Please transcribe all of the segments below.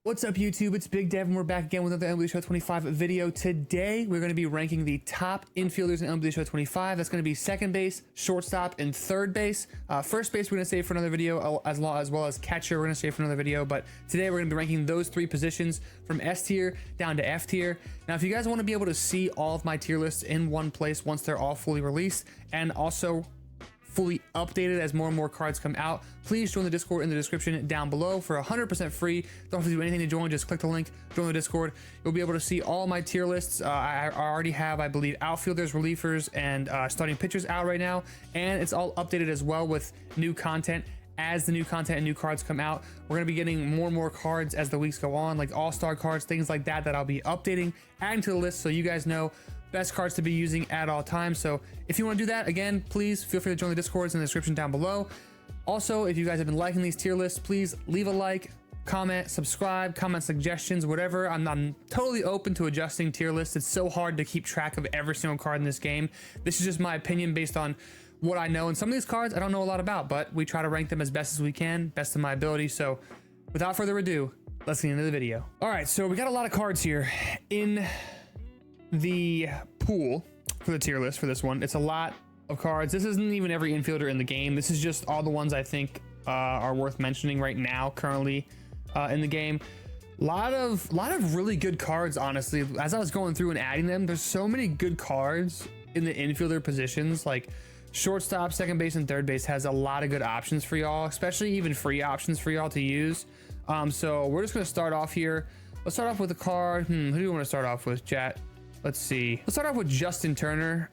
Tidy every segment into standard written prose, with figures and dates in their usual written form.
What's up YouTube, it's Big Dev and we're back again with another MLB The Show 25 video. Today we're going to be ranking the top infielders in MLB The Show 25. That's going to be second base, shortstop, and third base. First base we're going to save for another video, as well as catcher we're going to save for another video. But today we're going to be ranking those three positions from S tier down to F tier. Now if you guys want to be able to see all of my tier lists in one place once they're all fully released and also fully updated as more and more cards come out, please join the Discord in the description down below for 100% free. Don't have to do anything to join, just click the link, join the Discord. You'll be able to see all my tier lists. I already have, I believe, outfielders, relievers, and starting pitchers out right now, and it's all updated as well with new content. As the new content and new cards come out, we're going to be getting more and more cards as the weeks go on, like all-star cards, things like that I'll be updating, adding to the list so you guys know best cards to be using at all times. So if you want to do that, again, please feel free to join the Discords in the description down below. Also, if you guys have been liking these tier lists, please leave a like, comment, subscribe, comment suggestions, whatever. I'm totally open to adjusting tier lists. It's so hard to keep track of every single card in this game. This is just my opinion based on what I know, and some of these cards I don't know a lot about, but we try to rank them as best as we can, best of my ability. So without further ado, let's get into the video. All right, so we got a lot of cards here in the pool for the tier list for this one. It's a lot of cards. This isn't even every infielder in the game. This is just all the ones I think are worth mentioning right now, currently in the game. Lot of really good cards, honestly. As I was going through and adding them, there's so many good cards in the infielder positions. Like shortstop, second base, and third base has a lot of good options for y'all, especially even free options for y'all to use. So we're just gonna start off here. Let's start off with a card. Who do you want to start off with, chat? Let's see. Let's start off with Justin Turner.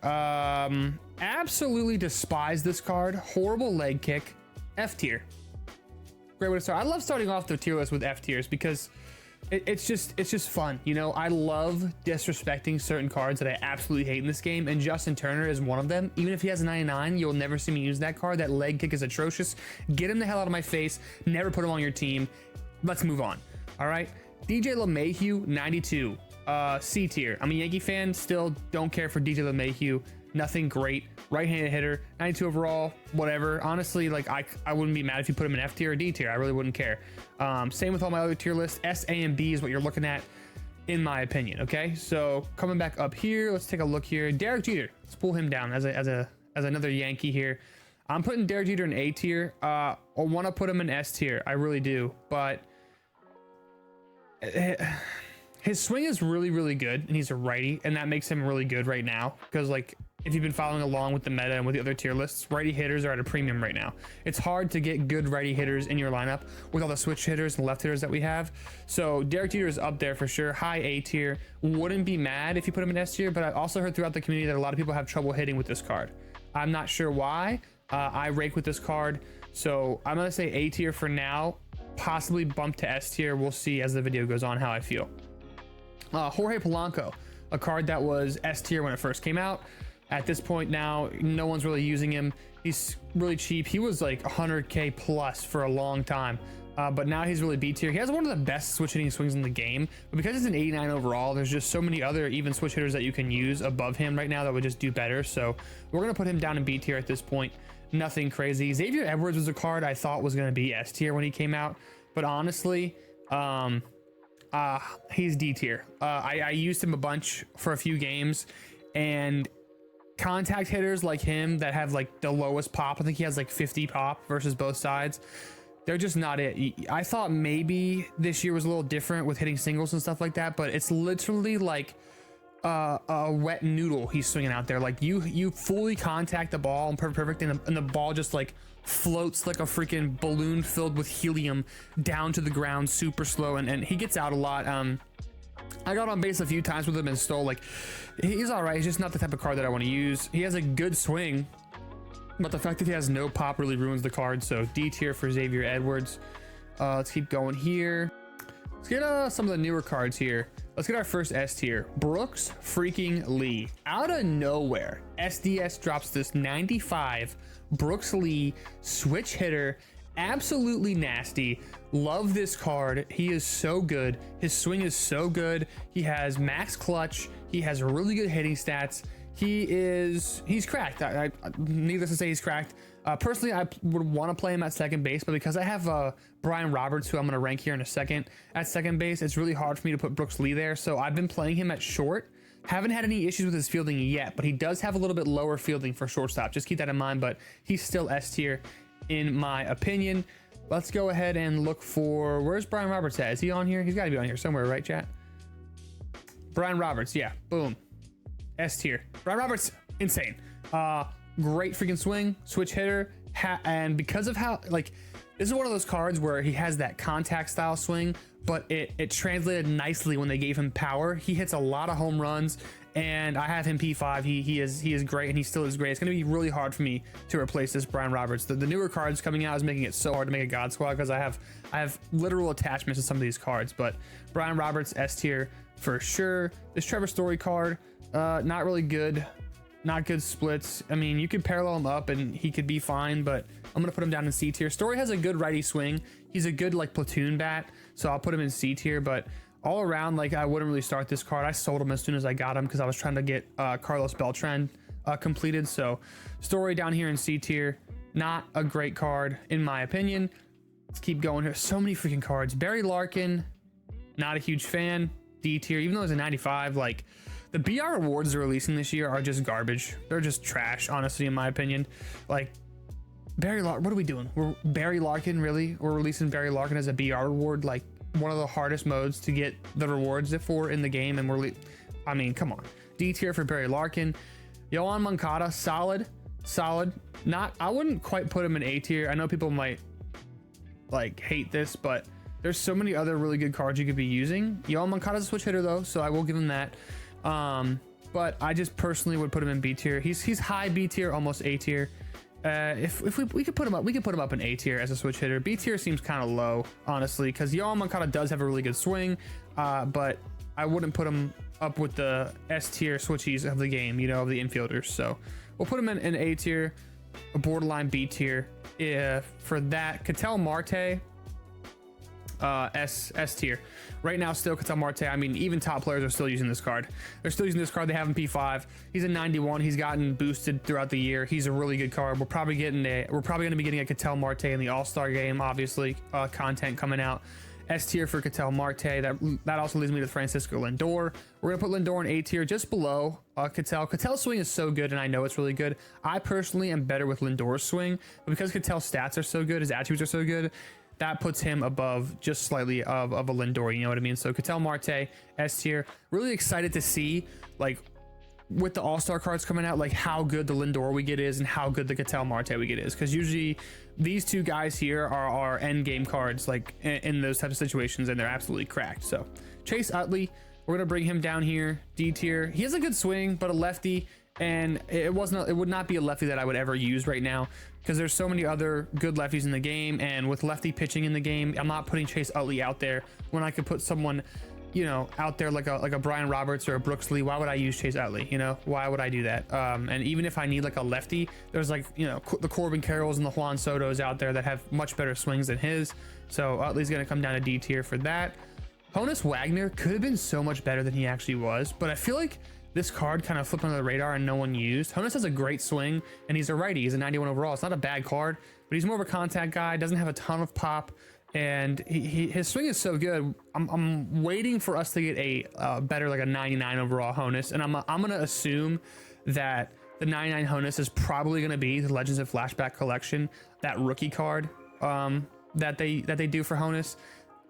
Absolutely despise this card. Horrible leg kick. F tier. Great way to start. I love starting off the tier list with F tiers because it's just fun. You know, I love disrespecting certain cards that I absolutely hate in this game, and Justin Turner is one of them. Even if he has a 99, you'll never see me use that card. That leg kick is atrocious. Get him the hell out of my face. Never put him on your team. Let's move on. All right. DJ LeMahieu, 92. C tier. I'm a Yankee fan, still don't care for DJ LeMahieu. Nothing great. Right-handed hitter, 92 overall, whatever. Honestly, like I wouldn't be mad if you put him in F tier or D tier. I really wouldn't care. Same with all my other tier lists. S, A, and B is what you're looking at, in my opinion. Okay, so coming back up here, let's take a look here. Derek Jeter. Let's pull him down as another Yankee here. I'm putting Derek Jeter in A tier. I want to put him in S tier. I really do, but his swing is really good, and he's a righty, and that makes him really good right now. Because like, if you've been following along with the meta and with the other tier lists, righty hitters are at a premium right now. It's hard to get good righty hitters in your lineup with all the switch hitters and left hitters that we have. So Derek Jeter is up there for sure. High A tier. Wouldn't be mad if you put him in S tier, but I also heard throughout the community that a lot of people have trouble hitting with this card. I'm not sure why. I rake with this card, so I'm gonna say A tier for now. Possibly bump to S tier. We'll see as the video goes on how I feel. Jorge Polanco, a card that was S tier when it first came out. At this point now, no one's really using him. He's really cheap. He was like 100k plus for a long time, but now he's really B tier. He has one of the best switch hitting swings in the game, but because it's an 89 overall, there's just so many other even switch hitters that you can use above him right now that would just do better. So we're gonna put him down in B tier at this point. Nothing crazy. Xavier Edwards was a card I thought was gonna be S tier when he came out, but honestly, he's D tier. I used him a bunch for a few games, and contact hitters like him that have like the lowest pop, I think he has like 50 pop versus both sides, they're just not it. I thought maybe this year was a little different with hitting singles and stuff like that, but it's literally like a wet noodle he's swinging out there. Like you fully contact the ball and perfect, and the ball just like floats like a freaking balloon filled with helium down to the ground super slow, and he gets out a lot. I got on base a few times with him and stole. Like, he's all right. He's just not the type of card that I want to use. He has a good swing, but the fact that he has no pop really ruins the card. So D tier for Xavier Edwards. Let's keep going here. Let's get some of the newer cards here. Let's get our first S tier. Brooks freaking Lee. Out of nowhere, SDS drops this 95 Brooks Lee switch hitter. Absolutely nasty. Love this card. He is so good. His swing is so good. He has max clutch. He has really good hitting stats. He's cracked. Needless to say, he's cracked. Personally, I would want to play him at second base, but because I have Brian Roberts, who I'm going to rank here in a second, at second base, it's really hard for me to put Brooks Lee there. So I've been playing him at short. Haven't had any issues with his fielding yet, but he does have a little bit lower fielding for shortstop. Just keep that in mind, but he's still S tier in my opinion. Let's go ahead and look for, where's Brian Roberts at? Is he on here? He's got to be on here somewhere, right, chat? Brian Roberts, yeah, boom. S tier. Brian Roberts, insane. Great freaking swing, switch hitter, and because of how, like, this is one of those cards where he has that contact style swing, but it translated nicely when they gave him power. He hits a lot of home runs, and I have him P5. He is great, and he still is great. It's going to be really hard for me to replace this Brian Roberts. The newer cards coming out is making it so hard to make a God Squad because I have literal attachments to some of these cards. But Brian Roberts S tier for sure. This Trevor Story card, not really good. Not good splits. I mean, you could parallel him up and he could be fine, but I'm gonna put him down in C tier. Story has a good righty swing. He's a good like platoon bat, so I'll put him in C tier. But all around, like, I wouldn't really start this card. I sold him as soon as I got him because I was trying to get Carlos Beltran completed. So Story down here in C tier, not a great card in my opinion. Let's keep going here. So many freaking cards. Barry Larkin, not a huge fan. D tier, even though it's a 95, like. The BR awards they're releasing this year are just garbage. They're just trash, honestly, in my opinion. Like, Barry Larkin, what are we doing? Barry Larkin, really? We're releasing Barry Larkin as a BR reward, like one of the hardest modes to get the rewards for in the game, and I mean, come on. D tier for Barry Larkin. Yohan Moncada, solid. Not, I wouldn't quite put him in A tier. I know people might like hate this, but there's so many other really good cards you could be using. Yohan Moncada's a switch hitter though, so I will give him that. But I just personally would put him in B tier. He's high B tier, almost A tier. If we could put him up in A tier as a switch hitter. B tier seems kind of low, honestly, because Yohan Moncada does have a really good swing, but I wouldn't put him up with the S tier switchies of the game, you know, of the infielders. So we'll put him in A tier, a borderline B tier. For that, Ketel Marte, S tier. Right now, still Ketel Marte. I mean, even top players are still using this card. They're still using this card. They have him P5. He's a 91. He's gotten boosted throughout the year. He's a really good card. We're probably going to be getting a Ketel Marte in the All-Star game, obviously, content coming out. S tier for Ketel Marte. That also leads me to Francisco Lindor. We're gonna put Lindor in A tier, just below Ketel. Ketel's swing is so good, and I know it's really good. I personally am better with Lindor's swing, but because Ketel's stats are so good, his attributes are so good, that puts him above just slightly of a Lindor, you know what I mean? So Ketel Marte, S tier. Really excited to see, like, with the All-Star cards coming out, like how good the Lindor we get is and how good the Ketel Marte we get is. Because usually these two guys here are our end game cards, like in those types of situations, and they're absolutely cracked. So Chase Utley, we're gonna bring him down here, D tier. He has a good swing, but a lefty, and it would not be a lefty that I would ever use right now, because there's so many other good lefties in the game, and with lefty pitching in the game, I'm not putting Chase Utley out there when I could put someone, you know, out there like a Brian Roberts or a Brooks Lee. Why would I use Chase Utley? You know, why would I do that? And even if I need like a lefty, there's like, you know, the Corbin Carrolls and the Juan Sotos out there that have much better swings than his. So Utley's gonna come down to D tier for that. Honus Wagner could have been so much better than he actually was, but I feel like this card kind of flipped under the radar and no one used. Honus has a great swing, and he's a righty. He's a 91 overall. It's not a bad card, but he's more of a contact guy. Doesn't have a ton of pop, and his swing is so good. I'm waiting for us to get a better, like a 99 overall Honus, and I'm gonna assume that the 99 Honus is probably gonna be the Legends of Flashback Collection, that rookie card that they do for Honus.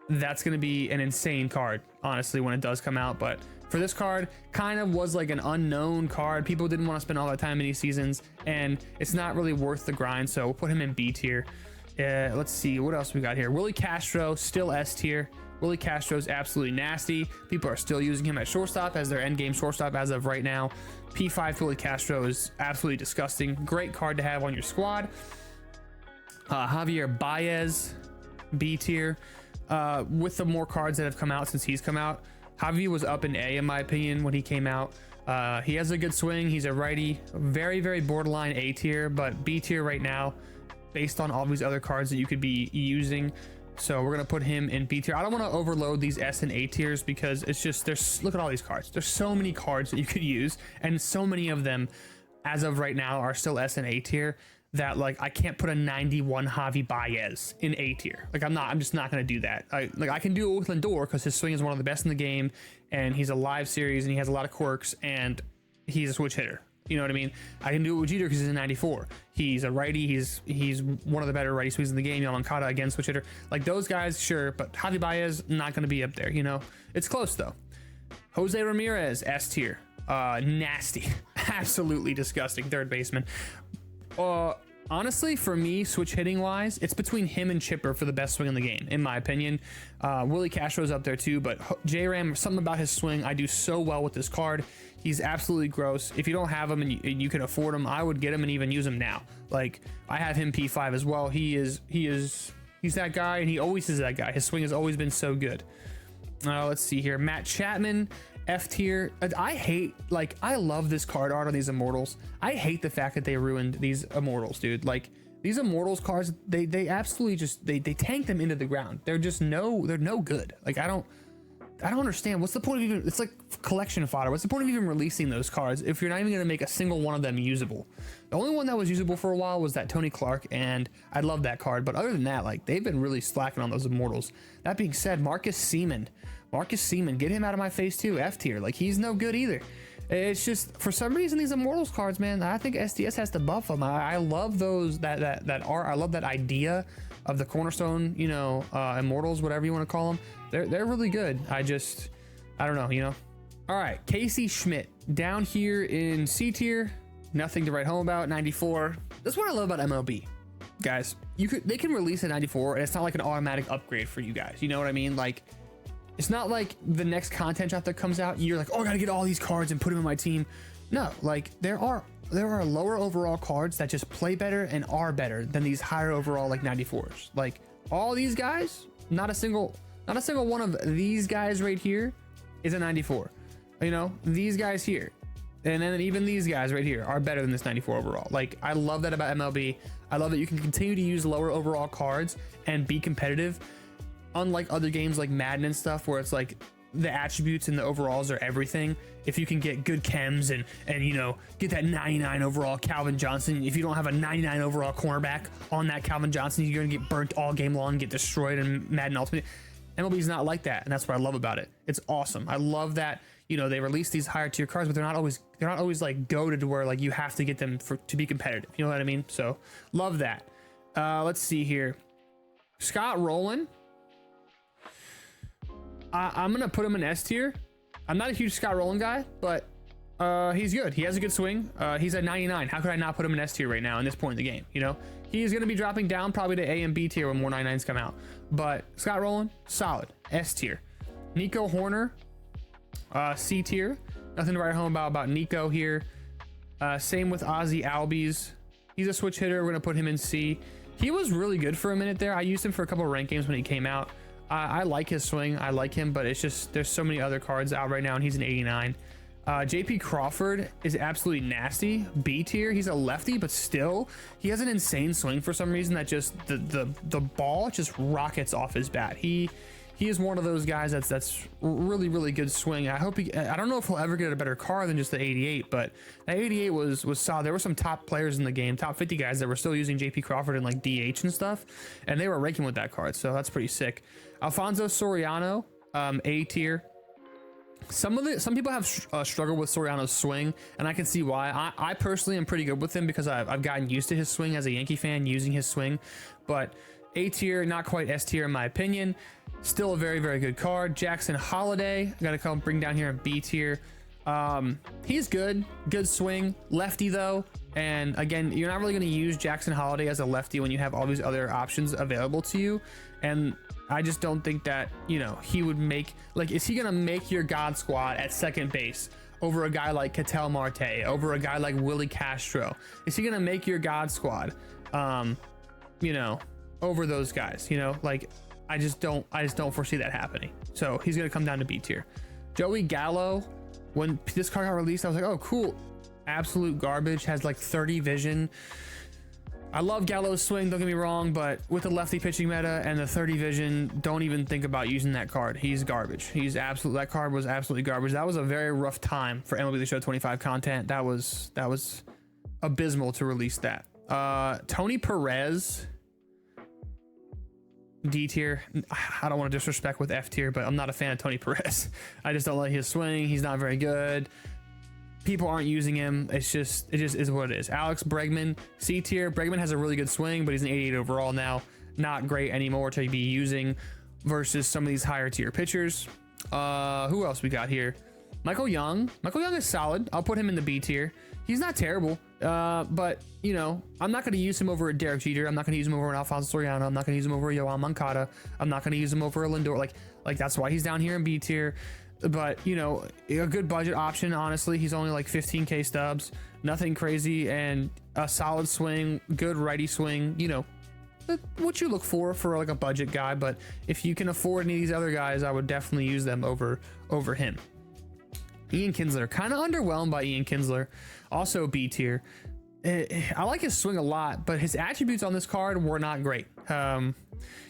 That's gonna be an insane card, honestly, when it does come out. But for this card, kind of was like an unknown card. People didn't want to spend all that time in these seasons, and it's not really worth the grind. So we'll put him in B tier. Let's see what else we got here. Willie Castro, still S tier. Willie Castro is absolutely nasty. People are still using him at shortstop as their end game shortstop as of right now. P5 Willie Castro is absolutely disgusting. Great card to have on your squad. Javier Baez, B tier. With the more cards that have come out since he's come out, Javi was up in A in my opinion when he came out. He has a good swing. He's a righty, very, very borderline A tier, but B tier right now based on all these other cards that you could be using. So we're gonna put him in B tier. I don't want to overload these S and A tiers because it's just, look at all these cards. There's so many cards that you could use, and so many of them as of right now are still S and A tier. that like I can't put a 91 Javi Baez in A tier. Like I'm just not gonna do that. I can do it with Lindor because his swing is one of the best in the game, and he's a live series and he has a lot of quirks and he's a switch hitter. You know what I mean? I can do it with Jeter because he's a 94. He's a righty. He's one of the better righty swings in the game. Yamankata, again, switch hitter. Like those guys, sure, but Javi Baez not going to be up there. You know, it's close though. Jose Ramirez, S tier. Nasty, absolutely disgusting third baseman. Honestly, for me, switch hitting wise, it's between him and Chipper for the best swing in the game, in my opinion. Willie Castro's up there too, but J-Ram, something about his swing, I do so well with this card. He's absolutely gross. If you don't have him and you can afford him, I would get him and even use him now. Like I have him P5 as well. He's that guy, and he always is that guy. His swing has always been so good. Let's see here, Matt Chapman, F tier. I love this card art on these Immortals. I hate the fact that they ruined these Immortals, dude. Like these Immortals cards, they absolutely just they tank them into the ground. They're no good. Like I don't understand. What's the point of even, it's like collection fodder. What's the point of even releasing those cards if you're not even going to make a single one of them usable? The only one that was usable for a while was that Tony Clark, and I love that card. But other than that, like they've been really slacking on those Immortals. That being said, Marcus Seaman, get him out of my face too. F tier. Like he's no good either. It's just for some reason these Immortals cards, man, I think SDS has to buff them. I love those that art. I love that idea of the cornerstone, you know, Immortals, whatever you want to call them. They're really good. I don't know, you know. All right, Casey Schmidt down here in C tier. Nothing to write home about. 94. That's what I love about MLB, guys. They can release a 94, and it's not like an automatic upgrade for you guys. You know what I mean? Like, it's not like the next content drop that comes out, you're like, oh, I gotta get all these cards and put them in my team. No, like there are lower overall cards that just play better and are better than these higher overall like 94s. Like all these guys, not a single one of these guys right here is a 94. You know, these guys here, and then even these guys right here are better than this 94 overall. Like I love that about MLB. I love that you can continue to use lower overall cards and be competitive, unlike other games like Madden and stuff where it's like the attributes and the overalls are everything. If you can get good chems and you know, get that 99 overall Calvin Johnson, if you don't have a 99 overall cornerback on that Calvin Johnson, you're gonna get burnt all game long, get destroyed in Madden Ultimate. MLB's not like that, and that's what I love about it. It's awesome. I love that, you know, they release these higher tier cards, but they're not always like goated to where like you have to get them to be competitive. You know what I mean? So love that. Let's see here. Scott Rowland. I'm gonna put him in S tier. I'm not a huge Scott Rowland guy, but he's good. He has a good swing. He's at 99. How could I not put him in S tier right now in this point in the game? You know, he's gonna be dropping down probably to A and B tier when more 99s come out. But Scott Rowland, solid S tier. Nico Horner, C tier. Nothing to write home about Nico here. Same with Ozzy Albies. He's a switch hitter. We're gonna put him in C. He was really good for a minute there. I used him for a couple of rank games when he came out. I like his swing. I like him, but it's just there's so many other cards out right now, and he's an 89. JP Crawford is absolutely nasty. B tier. He's a lefty, but still, he has an insane swing for some reason that just the ball just rockets off his bat. He is one of those guys that's really good swing. I don't know if he'll ever get a better card than just the 88, but that 88 was solid. There were some top players in the game, top 50 guys that were still using JP Crawford in like DH and stuff, and they were ranking with that card, so that's pretty sick. Alfonso Soriano, A tier. Some people have struggled with Soriano's swing, and I can see why. I personally am pretty good with him because I've gotten used to his swing as a Yankee fan, using his swing. But A tier, not quite S tier in my opinion. Still a very good card. Jackson Holiday, I gotta come bring down here in B tier. He's good swing, lefty though. And again, you're not really going to use Jackson Holiday as a lefty when you have all these other options available to you. And I just don't think that, you know, he would make, like, is he going to make your God squad at second base over a guy like Ketel Marte, over a guy like Willie Castro? Is he going to make your God squad, you know, over those guys? You know, like, I just don't foresee that happening. So he's going to come down to B tier. Joey Gallo, when this card got released, I was like, oh, cool. Absolute garbage, has like 30 vision. I love Gallo's swing, don't get me wrong, but with the lefty pitching meta and the 30 vision, don't even think about using that card. He's garbage. That card was absolutely garbage. That was a very rough time for MLB The Show 25 content. That was abysmal to release that. Tony Perez, D tier. I don't want to disrespect with F tier, but I'm not a fan of Tony Perez. I just don't like his swing. He's not very good. People aren't using him. It just is what it is. Alex Bregman, C tier. Bregman has a really good swing, but he's an 88 overall now. Not great anymore to be using versus some of these higher tier pitchers. Who else we got here? Michael Young. Michael Young is solid. I'll put him in the B tier. He's not terrible, but you know, I'm not going to use him over a Derek Jeter. I'm not going to use him over an Alfonso Soriano. I'm not going to use him over a Yohan Moncada. I'm not going to use him over a Lindor. Like that's why he's down here in B tier. But you know, a good budget option. Honestly, he's only like 15K stubs, nothing crazy, and a solid swing, good righty swing. You know, what you look for like a budget guy. But if you can afford any of these other guys, I would definitely use them over him. Ian Kinsler, kind of underwhelmed by Ian Kinsler, also B tier. I like his swing a lot, but his attributes on this card were not great.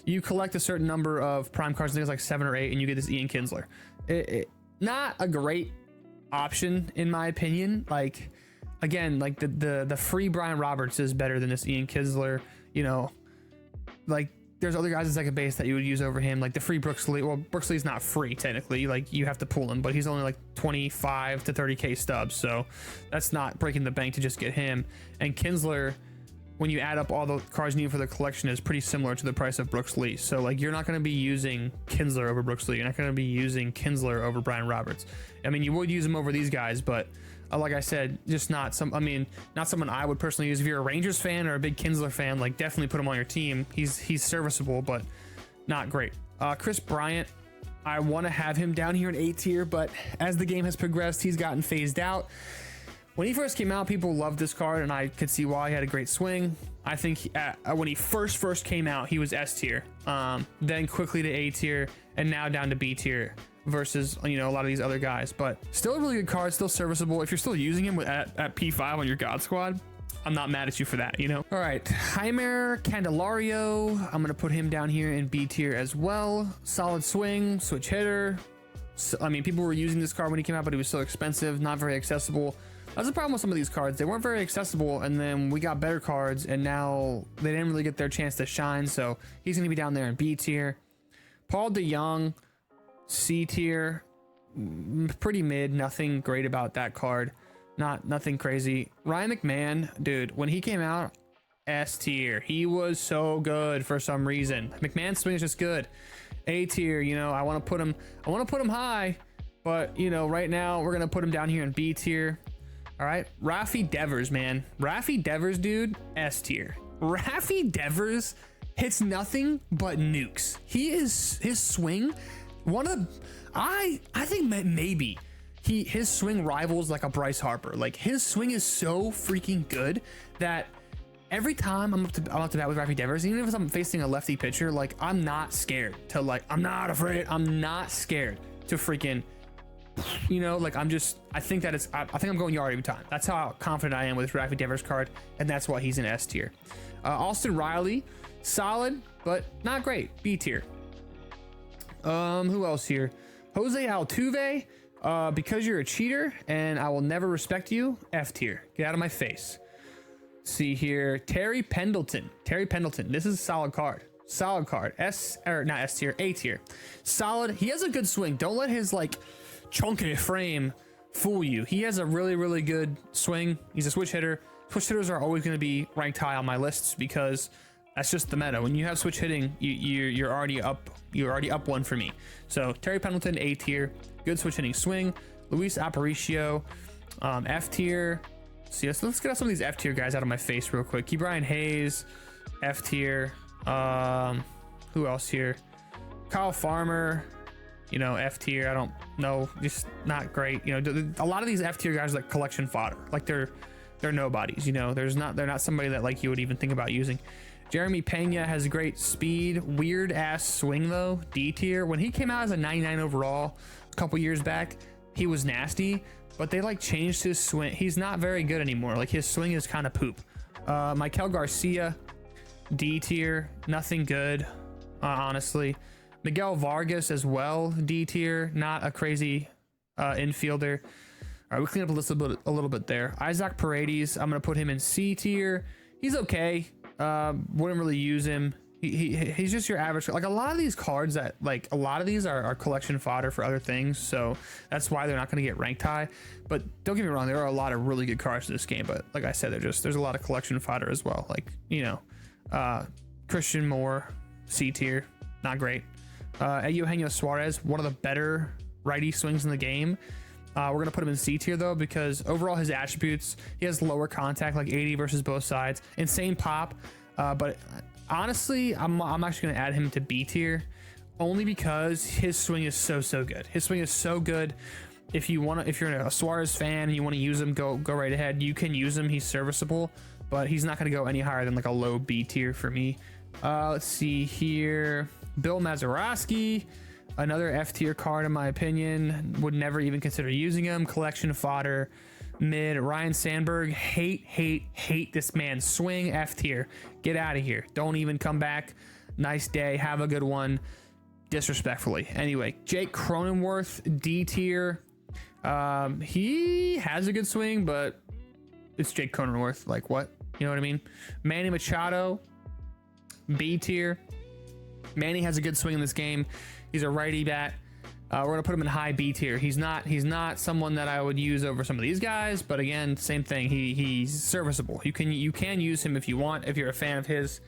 You collect a certain number of prime cards, I think it's like 7 or 8, and you get this Ian Kinsler. Not a great option in my opinion. Like, again, like the free Brian Roberts is better than this Ian Kinsler. You know, like there's other guys at second base that you would use over him, like the free Brooks Lee. Well, Brooks Lee's not free technically, like you have to pull him, but he's only like 25 to 30K stubs, so that's not breaking the bank to just get him. And Kinsler, when you add up all the cards needed for the collection, is pretty similar to the price of Brooks Lee. So like you're not going to be using Kinsler over Brooks Lee. You're not going to be using Kinsler over Brian Roberts. I mean, you would use him over these guys, but like I said, just not someone I would personally use. If you're a Rangers fan or a big Kinsler fan, like definitely put him on your team. He's serviceable, but not great. Chris Bryant, I want to have him down here in A tier, but as the game has progressed, he's gotten phased out. When he first came out, people loved this card, and I could see why. He had a great swing. I think when he first came out, he was S tier, then quickly to A tier, and now down to B tier versus, you know, a lot of these other guys. But still a really good card, still serviceable. If you're still using him at P5 on your God Squad, I'm not mad at you for that, you know? All right, Jeimer Candelario. I'm going to put him down here in B tier as well. Solid swing, switch hitter. So, I mean, people were using this card when he came out, but he was so expensive, not very accessible. That's the problem with some of these cards. They weren't very accessible, and then we got better cards, and now they didn't really get their chance to shine, so he's going to be down there in B tier. Paul DeJong, C tier. Pretty mid. Nothing great about that card. Nothing crazy. Ryan McMahon, dude, when he came out, S tier. He was so good for some reason. McMahon's swing is just good. A tier, you know, I want to put him high, but you know, right now we're going to put him down here in B tier. All right, Rafi Devers, man. Rafi Devers, dude, S tier. Rafi Devers hits nothing but nukes. His swing, I think maybe his swing rivals like a Bryce Harper. Like his swing is so freaking good that every time I'm up to bat with Rafi Devers, even if I'm facing a lefty pitcher, like I'm not scared to I'm not afraid. I'm not scared to freaking, you know, like I think I'm going yard every time. That's how confident I am with Rafi Devers card, and that's why he's in S tier. Austin Riley, solid, but not great, B tier. Who else here? Jose Altuve, because you're a cheater and I will never respect you, F tier. Get out of my face. Let's see here, Terry Pendleton. This is a solid card. Not S tier, A tier. Solid. He has a good swing. Don't let his chunky frame fool you. He has a really, really good swing. He's a switch hitter. Switch hitters are always going to be ranked high on my lists because that's just the meta. When you have switch hitting, you're already up. You're already up one for me. So Terry Pendleton, A tier. Good switch hitting swing. Luis Aparicio, F tier. So let's get some of these F tier guys out of my face real quick. Ke'Bryan Hayes, F tier. Who else here? Kyle Farmer, you know, F tier. I don't know, just not great. You know, a lot of these F tier guys are like collection fodder. Like they're nobodies. You know, they're not somebody that like you would even think about using. Jeremy Pena has great speed, weird ass swing though. D tier. When he came out as a 99 overall a couple years back, he was nasty, but they changed his swing. He's not very good anymore. Like his swing is kind of poop. Michael Garcia, D tier, nothing good, honestly. Miguel Vargas as well, D tier, not a crazy infielder. All right, we clean up a little bit there. Isaac Paredes, I'm gonna put him in C tier. He's okay. Wouldn't really use him. He's just your average. Like a lot of these cards that a lot of these are collection fodder for other things, so that's why they're not going to get ranked high. But don't get me wrong, there are a lot of really good cards in this game, but like I said, there's a lot of collection fodder as well. Like, you know, Christian Moore, C tier, not great. Eugenio Suarez, one of the better righty swings in the game. We're gonna put him in C tier though, because overall his attributes, he has lower contact, like 80 versus both sides, insane pop, but honestly, I'm actually going to add him to B tier only because his swing is so good. His swing is so good. If you're a Suarez fan and you want to use him, go right ahead. You can use him. He's serviceable, but he's not going to go any higher than like a low B tier for me. Let's see here. Bill Mazeroski, another F tier card in my opinion. Would never even consider using him. Collection fodder. Mid. Ryan Sandberg, hate this man's swing. F tier. Get out of here. Don't even come back. Nice day. Have a good one. Disrespectfully. Anyway, Jake Cronenworth, D tier. He has a good swing, but it's Jake Cronenworth. Like what? You know what I mean? Manny Machado, B tier. Manny has a good swing in this game. He's a righty bat. We're gonna put him in high B tier. He's not someone that I would use over some of these guys, but again, same thing. He's serviceable. You can use him if you want, if you're a fan of his,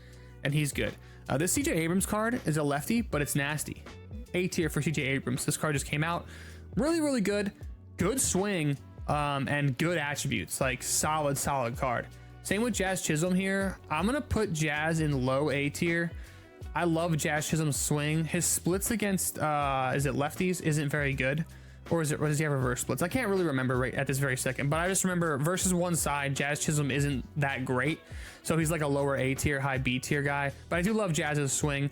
and he's good. This CJ Abrams card is a lefty, but it's nasty. A tier for CJ Abrams. This card just came out. Really good swing, and good attributes. Like solid card. Same with Jazz Chisholm here. I'm gonna put Jazz in low A tier. I love Jazz Chisholm's swing. His splits against is it lefties isn't very good, or does he have reverse splits? I can't really remember right at this very second, but I just remember versus one side, Jazz Chisholm isn't that great, so he's like a lower A tier, high B tier guy. But I do love Jazz's swing,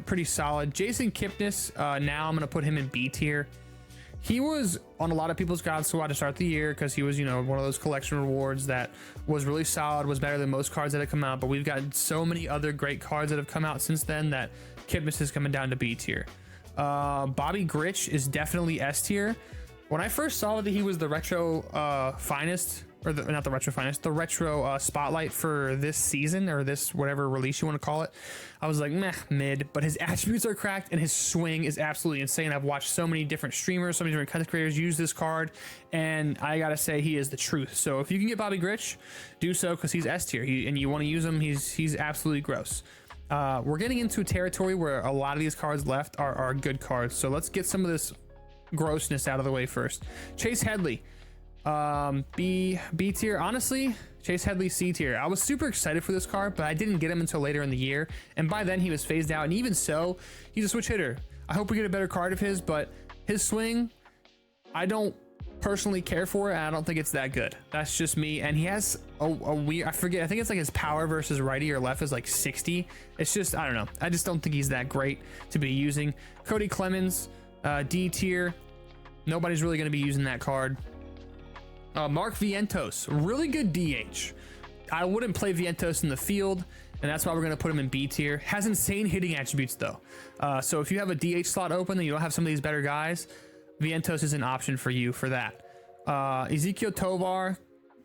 pretty solid. Jason Kipnis, now I'm gonna put him in B tier. He was on a lot of people's God Squad to start the year because he was, you know, one of those collection rewards that was really solid, was better than most cards that have come out. But we've got so many other great cards that have come out since then that Kipnis is coming down to B tier. Bobby Grich is definitely S tier. When I first saw that he was the retro finest, or not the retro finest, the retro spotlight for this season, or this whatever release you want to call it, I was like, meh, mid. But his attributes are cracked and his swing is absolutely insane. I've watched so many different streamers, so many different content creators use this card, and I gotta say he is the truth. So if you can get Bobby Grich, do so, because he's S tier, and you want to use him. He's absolutely gross. We're getting into a territory where a lot of these cards left are good cards, so let's get some of this grossness out of the way first. Chase Headley, B tier. Honestly, Chase Headley C tier. I was super excited for this card, but I didn't get him until later in the year, and by then he was phased out, and even so, he's a switch hitter. I hope we get a better card of his, but his swing, I don't personally care for it, and I don't think it's that good. That's just me. And he has a weird, I forget, I think it's like his power versus righty or left is like 60. It's just, I don't know, I just don't think he's that great to be using. Cody Clemens, D tier. Nobody's really going to be using that card. Mark Vientos, really good DH. I wouldn't play Vientos in the field, and that's why we're going to put him in B tier. Has insane hitting attributes though. So if you have a DH slot open and you don't have some of these better guys, Vientos is an option for you for that. Ezekiel Tovar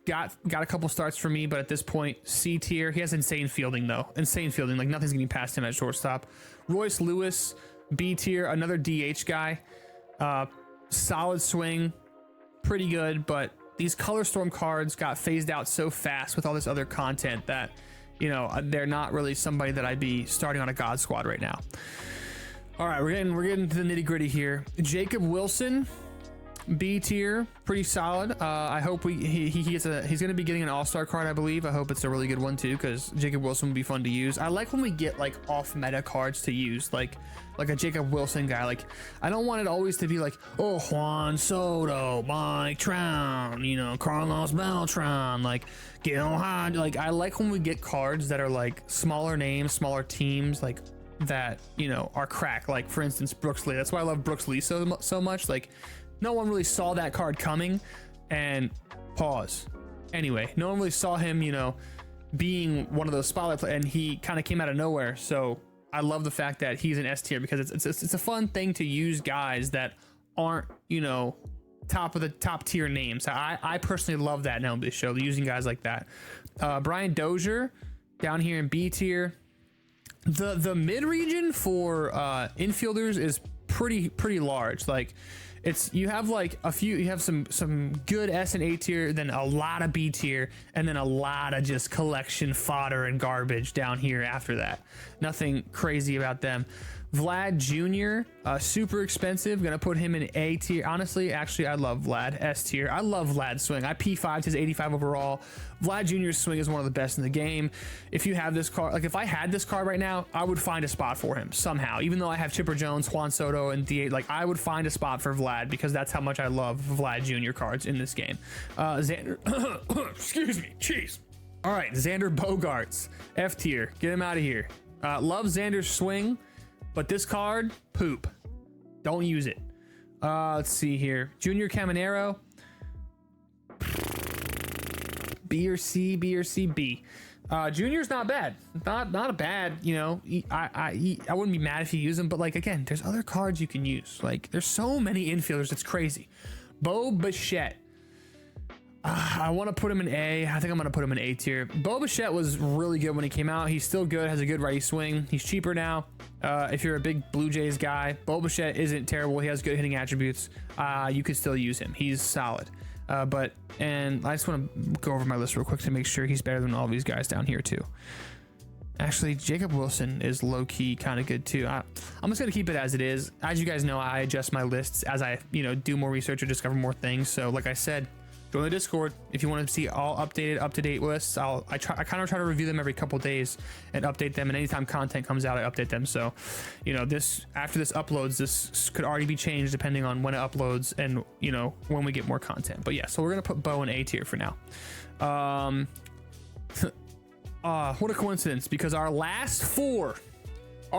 got a couple starts for me, but at this point, C tier. He has insane fielding though. Insane fielding, like nothing's getting past him at shortstop. Royce Lewis, B tier, another DH guy. Solid swing, pretty good, but these Color Storm cards got phased out so fast with all this other content that, you know, they're not really somebody that I'd be starting on a God Squad right now. All right, we're getting to the nitty gritty here. Jacob Wilson, B tier, pretty solid. I hope he's going to be getting an All-Star card, I believe. I hope it's a really good one too, because Jacob Wilson would be fun to use. I like when we get like off meta cards to use, like a Jacob Wilson guy. Like, I don't want it always to be like, oh, Juan Soto, Mike Trout, you know, Carlos Beltran, like Gil Hodge. Like, I like when we get cards that are like smaller names, smaller teams, like that, you know, are cracked. Like for instance, Brooks Lee. That's why I love Brooks Lee so much. Like, no one really saw that card coming, and pause. Anyway, no one really saw him, you know, being one of those spotlight players, and he kind of came out of nowhere. So I love the fact that he's an S tier, because it's a fun thing to use guys that aren't, you know, top of the top tier names. I personally love that now, this show, using guys like that. Brian Dozier down here in B tier. The mid region for infielders is pretty large. Like you have like you have some good S and A tier, then a lot of B tier, and then a lot of just collection fodder and garbage down here after that. Nothing crazy about them. Vlad Jr., super expensive. Gonna put him in A tier. Honestly, actually, I love Vlad. S tier. I love Vlad's swing. I P5'd his 85 overall. Vlad Jr.'s swing is one of the best in the game. If you have this card, like if I had this card right now, I would find a spot for him somehow. Even though I have Chipper Jones, Juan Soto, and D8, like I would find a spot for Vlad because that's how much I love Vlad Jr. cards in this game. Xander, excuse me, jeez. All right, Xander Bogaerts, F tier. Get him out of here. Love Xander's swing. But this card, poop. Don't use it. Let's see here. Junior Caminero. B or C, B or C, B. Junior's not bad. Not a bad, you know. I wouldn't be mad if you use him, but like again, there's other cards you can use. Like there's so many infielders, it's crazy. Bo Bichette. I want to put him in A. I think I'm going to put him in A tier. Bo Bichette was really good when he came out. He's still good, has a good righty swing. He's cheaper now. If you're a big Blue Jays guy, Bo Bichette isn't terrible. He has good hitting attributes. You could still use him. He's solid. And I just want to go over my list real quick to make sure he's better than all these guys down here too. Actually, Jacob Wilson is low-key kind of good too. I'm just going to keep it as it is. As you guys know, I adjust my lists as I, do more research or discover more things. So like I said, join the Discord if you want to see all updated, up-to-date lists. I kind of try to review them every couple days and update them. And anytime content comes out, I update them. So, after this uploads, this could already be changed depending on when it uploads and when we get more content. But yeah, so we're gonna put Bo in A tier for now. What a coincidence! Because our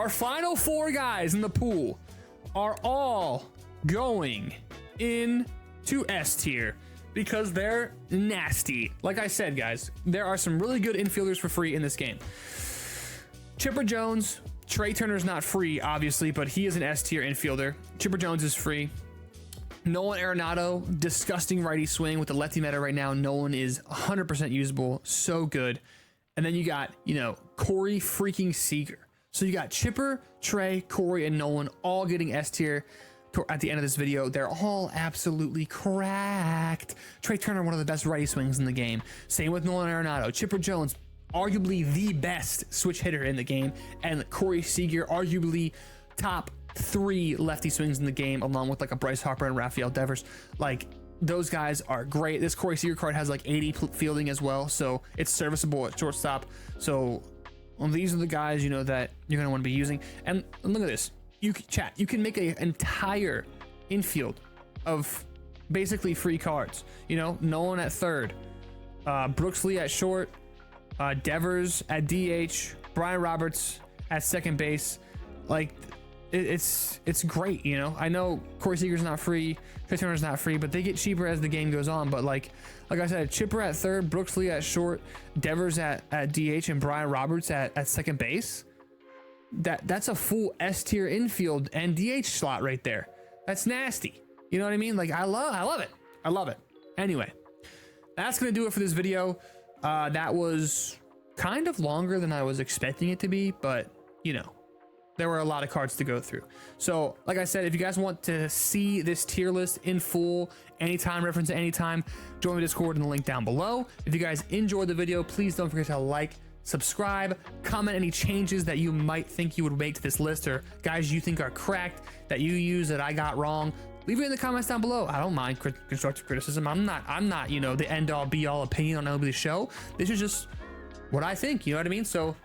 final four guys in the pool, are all going into S tier. Because they're nasty. Like I said, guys, there are some really good infielders for free in this game. Chipper Jones, Trey Turner's not free, obviously, but he is an S tier infielder. Chipper Jones is free. Nolan Arenado, disgusting righty swing with the lefty meta right now. Nolan is 100% usable, so good. And then you got, Corey freaking Seager. So you got Chipper, Trey, Corey, and Nolan all getting S tier. At the end of this video, they're all absolutely cracked. Trey Turner, one of the best righty swings in the game. Same with Nolan Arenado. Chipper Jones, arguably the best switch hitter in the game. And Corey Seager, arguably top 3 lefty swings in the game, along with like a Bryce Harper and Rafael Devers. Like, those guys are great. This Corey Seager card has like 80 fielding as well, so it's serviceable at shortstop. So these are the guys, that you're going to want to be using. And look at this. You can make an entire infield of basically free cards. Nolan at third, Brooks Lee at short, Devers at DH, Brian Roberts at second base. Like it's great. I know Corey Seager's not free, Trey Turner's not free, but they get cheaper as the game goes on. But like I said, Chipper at third, Brooks Lee at short, Devers at DH, and Brian Roberts at second base. That's a full S tier infield and DH slot right there. That's nasty. You know what I mean? Like I love it. I love it. Anyway, that's gonna do it for this video. That was kind of longer than I was expecting it to be, but there were a lot of cards to go through. So like I said, if you guys want to see this tier list in full, anytime, reference anytime, join the Discord in the link down below. If you guys enjoyed the video, please don't forget to like, subscribe, comment any changes that you might think you would make to this list, or guys you think are cracked that you use that I got wrong. Leave it in the comments down below. I don't mind constructive criticism. I'm not the end all be all opinion on MLB The Show. This is just what I think, you know what I mean? So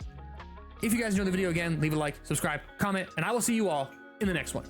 if you guys enjoyed the video, again, leave a like, subscribe, comment, and I will see you all in the next one.